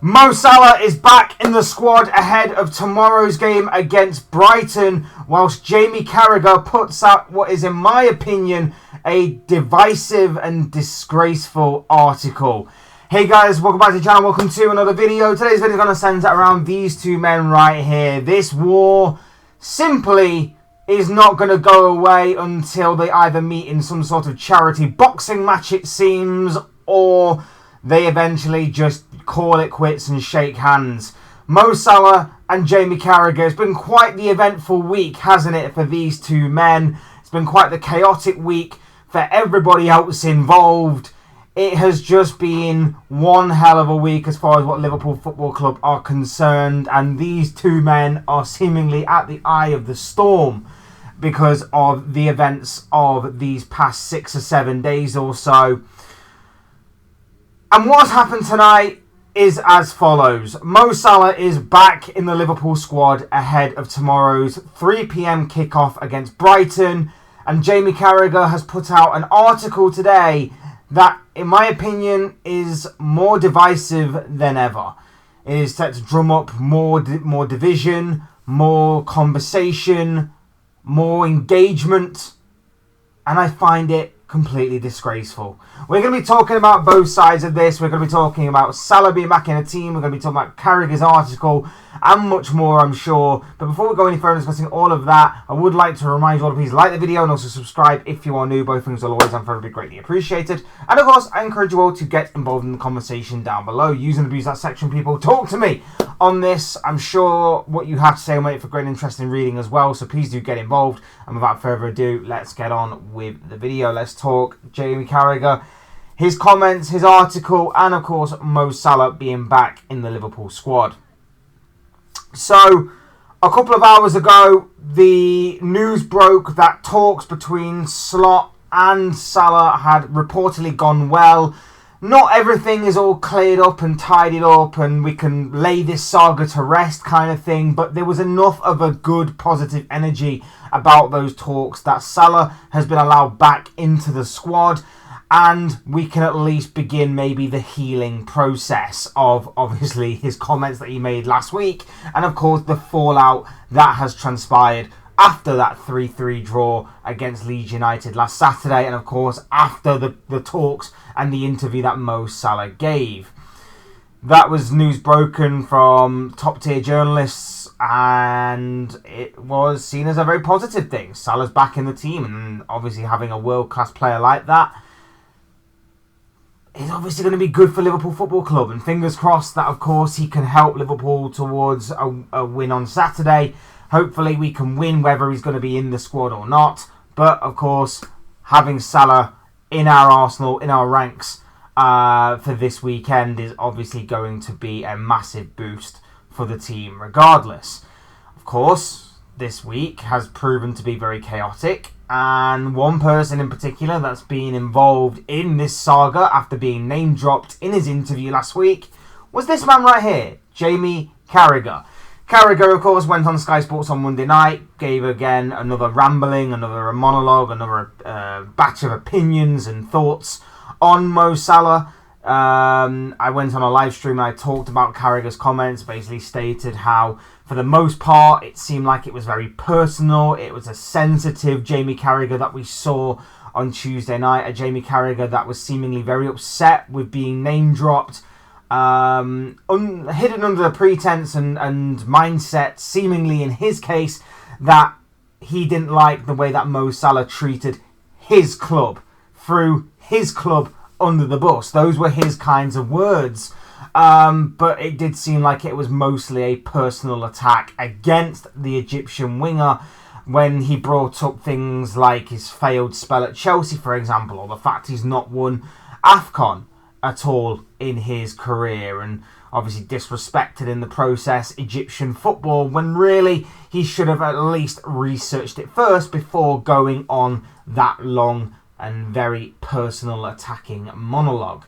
Mo Salah is back in the squad ahead of tomorrow's game against Brighton, whilst Jamie Carragher puts out what is, in my opinion, a divisive and disgraceful article. Hey guys, welcome back to the channel, welcome to another video. Today's video is going to centre around these two men right here. This war simply is not going to go away until they either meet in some sort of charity boxing match, it seems, or they eventually just call it quits and shake hands. Mo Salah and Jamie Carragher. It's been quite the eventful week, hasn't it, for these two men? It's been quite the chaotic week for everybody else involved. It has just been one hell of a week as far as what Liverpool Football Club are concerned, and these two men are seemingly at the eye of the storm because of the events of these past 6 or 7 days or so. And what's happened tonight is as follows. Mo Salah is back in the Liverpool squad ahead of tomorrow's 3 PM kickoff against Brighton. And Jamie Carragher has put out an article today that, in my opinion, is more divisive than ever. It is set to drum up more division, more conversation, more engagement. And I find it completely disgraceful. We're going to be talking about both sides of this. We're going to be talking about Salah being back in a team. We're going to be talking about Carragher's article and much more, I'm sure. But before we go any further discussing all of that, I would like to remind you all to please like the video and also subscribe if you are new. Both things will always and forever be greatly appreciated. And of course, I encourage you all to get involved in the conversation down below. Use and abuse that section, people. Talk to me on this. I'm sure what you have to say will make for great interest in reading as well. So please do get involved. And without further ado, let's get on with the video. Let's talk Jamie Carragher, his comments, his article, and of course Mo Salah being back in the Liverpool squad. So, a couple of hours ago, the news broke that talks between Slot and Salah had reportedly gone well. Not everything is all cleared up and tidied up and we can lay this saga to rest kind of thing, but there was enough of a good positive energy about those talks that Salah has been allowed back into the squad, and we can at least begin maybe the healing process of obviously his comments that he made last week, and of course the fallout that has transpired after that 3-3 draw against Leeds United last Saturday, and of course after the talks and the interview that Mo Salah gave. That was news broken from top tier journalists, and it was seen as a very positive thing. Salah's back in the team, and obviously having a world class player like that is obviously going to be good for Liverpool Football Club, and fingers crossed that of course he can help Liverpool towards a win on Saturday. Hopefully we can win whether he's going to be in the squad or not, but of course having Salah in our arsenal, in our ranks for this weekend is obviously going to be a massive boost for the team regardless. Of course, this week has proven to be very chaotic, and one person in particular that's been involved in this saga after being name dropped in his interview last week was this man right here, Jamie Carragher. Carragher, of course, went on Sky Sports on Monday night, gave again another rambling, another monologue, another batch of opinions and thoughts on Mo Salah. I went on a live stream and I talked about Carragher's comments, basically stated how, for the most part, it seemed like it was very personal. It was a sensitive Jamie Carragher that we saw on Tuesday night, a Jamie Carragher that was seemingly very upset with being name dropped, hidden under the pretense and mindset, seemingly in his case, that he didn't like the way that Mo Salah treated his club, threw his club under the bus. Those were his kinds of words. But it did seem like it was mostly a personal attack against the Egyptian winger when he brought up things like his failed spell at Chelsea, for example, or the fact he's not won AFCON at all in his career, and obviously disrespected in the process Egyptian football when really he should have at least researched it first before going on that long and very personal attacking monologue.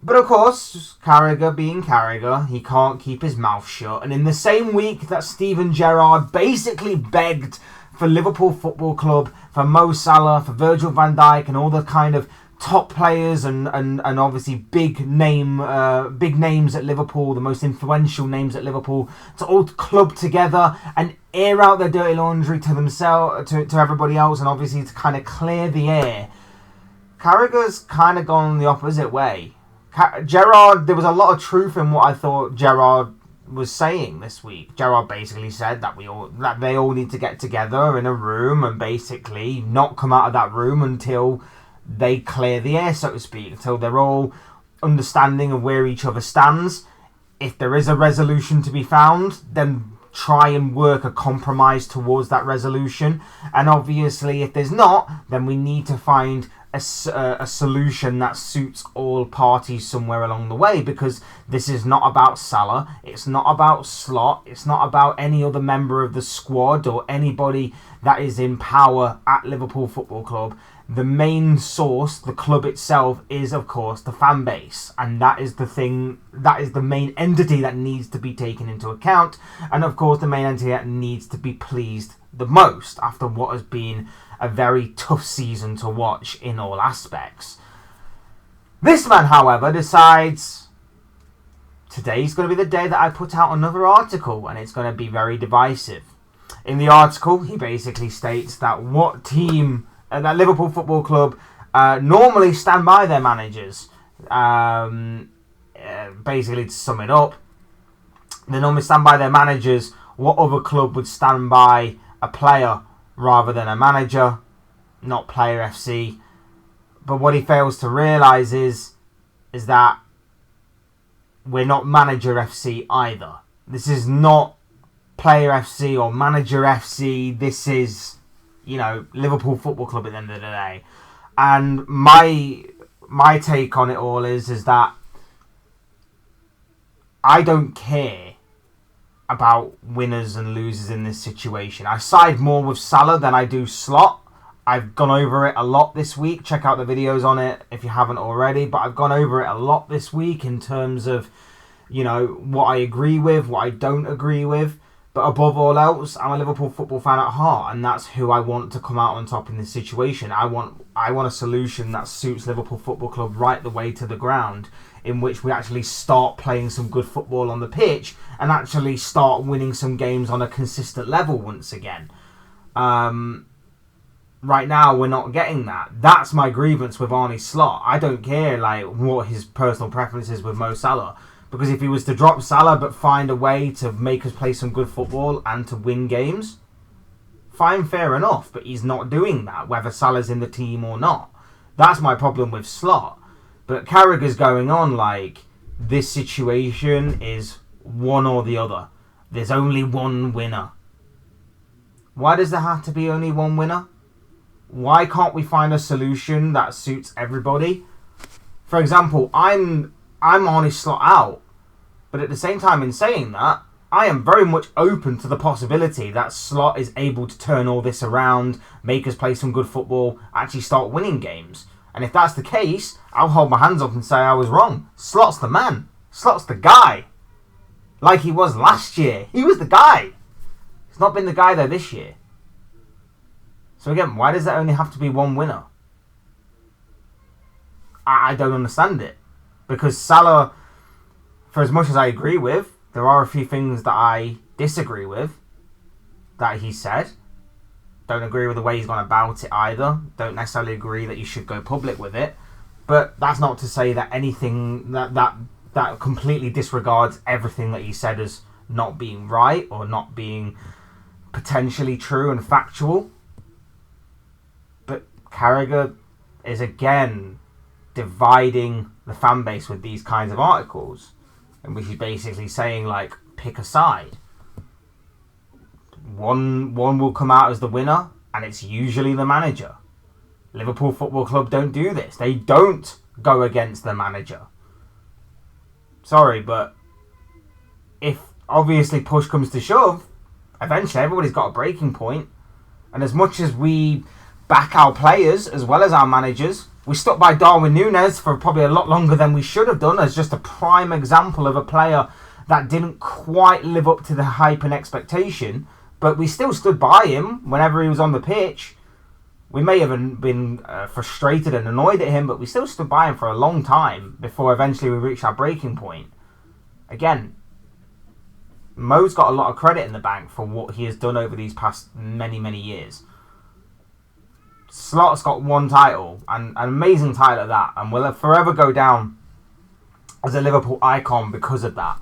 But of course, Carragher being Carragher, he can't keep his mouth shut. And in the same week that Steven Gerrard basically begged for Liverpool Football Club, for Mo Salah, for Virgil van Dijk and all the kind of top players and obviously big names at Liverpool, the most influential names at Liverpool, to all club together and air out their dirty laundry to themselves, to everybody else, and obviously to kind of clear the air. Carragher's kind of gone the opposite way. Gerrard, there was a lot of truth in what I thought Gerrard was saying this week. Gerrard basically said that they all need to get together in a room and basically not come out of that room until they clear the air, so to speak, until they're all understanding of where each other stands. If there is a resolution to be found, then try and work a compromise towards that resolution. And obviously, if there's not, then we need to find a solution that suits all parties somewhere along the way, because this is not about Salah, it's not about Slot, it's not about any other member of the squad or anybody that is in power at Liverpool Football Club. The main source, the club itself, is of course the fan base, and that is the thing, that is the main entity that needs to be taken into account, and of course the main entity that needs to be pleased the most after what has been a very tough season to watch in all aspects. This man, however, decides today's going to be the day that I put out another article, and it's going to be very divisive. In the article, he basically states that what team, that Liverpool Football Club normally stand by their managers. Basically, to sum it up, they normally stand by their managers. What other club would stand by a player rather than a manager? Not Player FC. But what he fails to realise is that we're not Manager FC either. This is not Player FC or Manager FC. This is, Liverpool Football Club at the end of the day. And my take on it all is that I don't care about winners and losers in this situation. I side more with Salah than I do Slot. I've gone over it a lot this week. Check out the videos on it if you haven't already. But I've gone over it a lot this week in terms of, what I agree with, what I don't agree with. But above all else, I'm a Liverpool football fan at heart, and that's who I want to come out on top in this situation. I want a solution that suits Liverpool Football Club right the way to the ground, in which we actually start playing some good football on the pitch and actually start winning some games on a consistent level once again. Right now, we're not getting that. That's my grievance with Arne Slot. I don't care what his personal preference is with Mo Salah. Because if he was to drop Salah but find a way to make us play some good football and to win games, fine, fair enough. But he's not doing that, whether Salah's in the team or not. That's my problem with Slot. But Carragher's going on this situation is one or the other. There's only one winner. Why does there have to be only one winner? Why can't we find a solution that suits everybody? For example, I'm Arne Slot out. But at the same time, in saying that, I am very much open to the possibility that Slot is able to turn all this around, make us play some good football, actually start winning games. And if that's the case, I'll hold my hands up and say I was wrong. Slot's the man. Slot's the guy. Like he was last year. He was the guy. He's not been the guy though this year. So again, why does there only have to be one winner? I don't understand it. Because Salah, for as much as I agree with, there are a few things that I disagree with that he said. Don't agree with the way he's gone about it either. Don't necessarily agree that you should go public with it. But that's not to say that anything that completely disregards everything that he said as not being right or not being potentially true and factual. But Carragher is again dividing the fan base with these kinds of articles, in which he's basically saying pick a side. One will come out as the winner, and it's usually the manager. Liverpool Football Club don't do this. They don't go against the manager. Sorry, but if obviously push comes to shove, eventually everybody's got a breaking point. And as much as we back our players as well as our managers, we stuck by Darwin Núñez for probably a lot longer than we should have done, as just a prime example of a player that didn't quite live up to the hype and expectation. But we still stood by him whenever he was on the pitch. We may have been frustrated and annoyed at him, but we still stood by him for a long time before eventually we reached our breaking point. Again, Mo's got a lot of credit in the bank for what he has done over these past many, many years. Slot's got one title, and an amazing title at that, and will forever go down as a Liverpool icon because of that.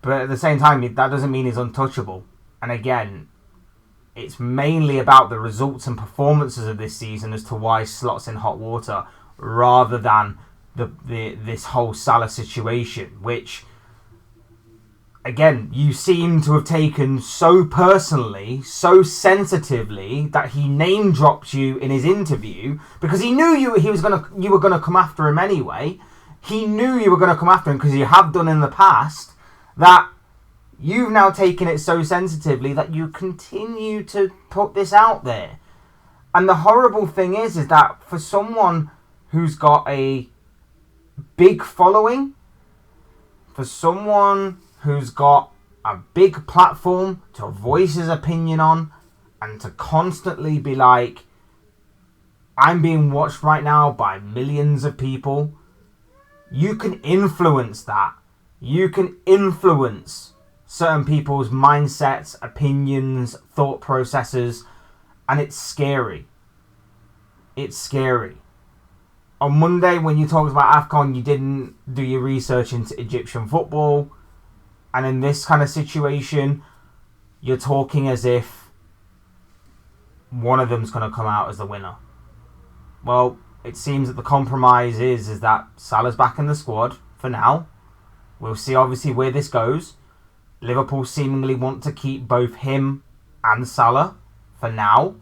But at the same time, that doesn't mean he's untouchable. And again, it's mainly about the results and performances of this season as to why Slot's in hot water, rather than this whole Salah situation, which, again, you seem to have taken so personally, so sensitively, that he name dropped you in his interview because he knew you were gonna come after him anyway. He knew you were gonna come after him because you have done in the past. That you've now taken it so sensitively that you continue to put this out there. And the horrible thing is that for someone who's got a big following, for someone who's got a big platform to voice his opinion on, and to constantly be like, I'm being watched right now by millions of people, you can influence that. You can influence certain people's mindsets, opinions, thought processes, and it's scary. It's scary. On Monday, when you talked about AFCON, you didn't do your research into Egyptian football. And in this kind of situation, you're talking as if one of them's going to come out as the winner. Well, it seems that the compromise is that Salah's back in the squad for now. We'll see obviously where this goes. Liverpool seemingly want to keep both him and Salah for now.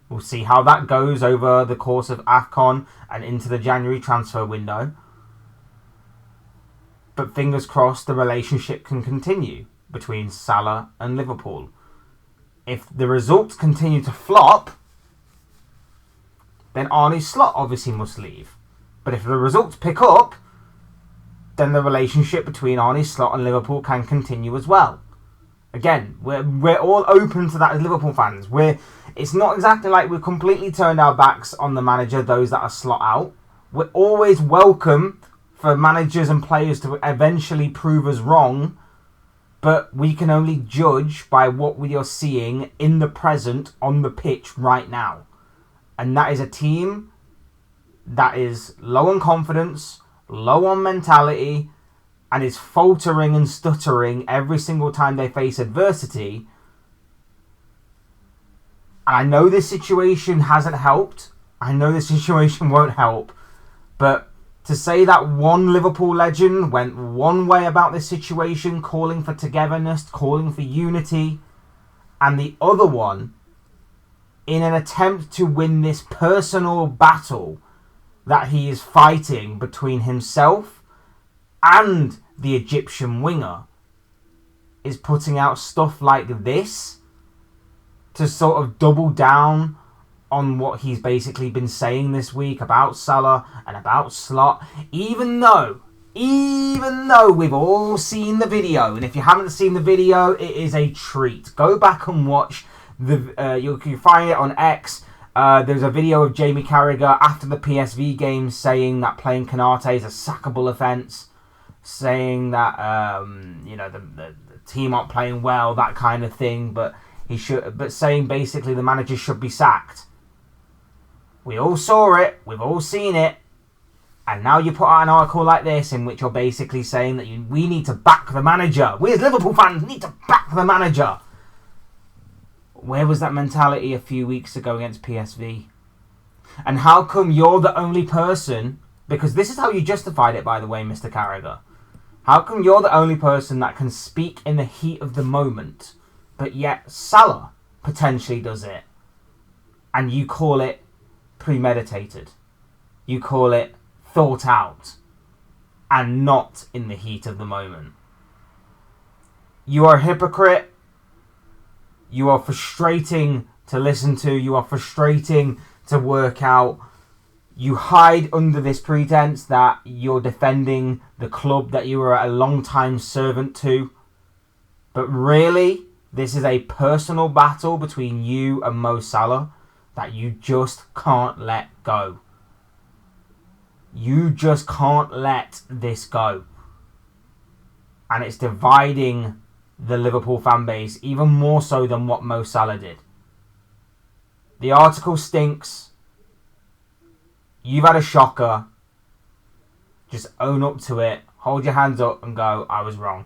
We'll see how that goes over the course of AFCON and into the January transfer window. But fingers crossed the relationship can continue between Salah and Liverpool. If the results continue to flop, then Arne Slot obviously must leave. But if the results pick up, then the relationship between Arne Slot and Liverpool can continue as well. Again, we're all open to that as Liverpool fans. It's not exactly like we've completely turned our backs on the manager, those that are Slot out. We're always welcome for managers and players to eventually prove us wrong, but we can only judge by what we are seeing in the present on the pitch right now. And that is a team that is low on confidence, low on mentality, and is faltering and stuttering every single time they face adversity. And I know this situation hasn't helped. I know this situation won't help. But to say that one Liverpool legend went one way about this situation, calling for togetherness, calling for unity, and the other one, in an attempt to win this personal battle that he is fighting between himself and the Egyptian winger, is putting out stuff like this to sort of double down on what he's basically been saying this week about Salah and about Slot, even though we've all seen the video. And if you haven't seen the video, it is a treat. Go back and watch you can find it on X. There's a video of Jamie Carragher after the PSV game saying that playing Konate is a sackable offence, saying that the team aren't playing well, that kind of thing, but saying basically the manager should be sacked. We all saw it, we've all seen it, and now you put out an article like this in which you're basically saying that we need to back the manager. We as Liverpool fans need to back the manager. Where was that mentality a few weeks ago against PSV? And how come you're the only person, because this is how you justified it, by the way, Mr. Carragher. How come you're the only person that can speak in the heat of the moment, but yet Salah potentially does it, and you call it premeditated? You call it thought out, and not in the heat of the moment. You are a hypocrite. You are frustrating to listen to. You are frustrating to work out. You hide under this pretense that you're defending the club that you were a long-time servant to. But really, this is a personal battle between you and Mo Salah. that you just can't let go. You just can't let this go. And it's dividing the Liverpool fan base even more so than what Mo Salah did. The article stinks. You've had a shocker. Just own up to it. Hold your hands up and go, I was wrong.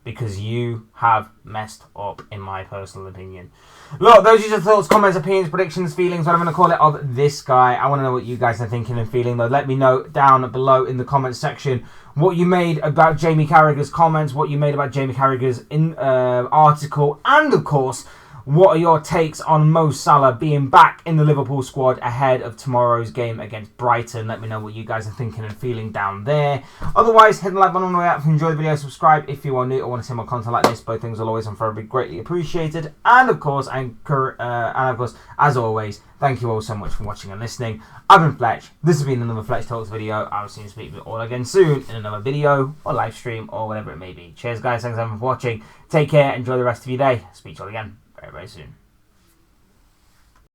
Because you have messed up, in my personal opinion. Look, those are your thoughts, comments, opinions, predictions, feelings, whatever I'm going to call it, of this guy. I want to know what you guys are thinking and feeling, though. Let me know down below in the comments section what you made about Jamie Carragher's comments, what you made about Jamie Carragher's article, and, of course, what are your takes on Mo Salah being back in the Liverpool squad ahead of tomorrow's game against Brighton? Let me know what you guys are thinking and feeling down there. Otherwise, hit the like button on the way out if you enjoyed the video. Subscribe if you are new or want to see more content like this. Both things will always and forever be greatly appreciated. And of course, as always, thank you all so much for watching and listening. I've been Fletch. This has been another Fletch Talks video. I will see you speak with you all again soon in another video or live stream or whatever it may be. Cheers, guys. Thanks everyone for watching. Take care. Enjoy the rest of your day. Speak to you all again very, very soon.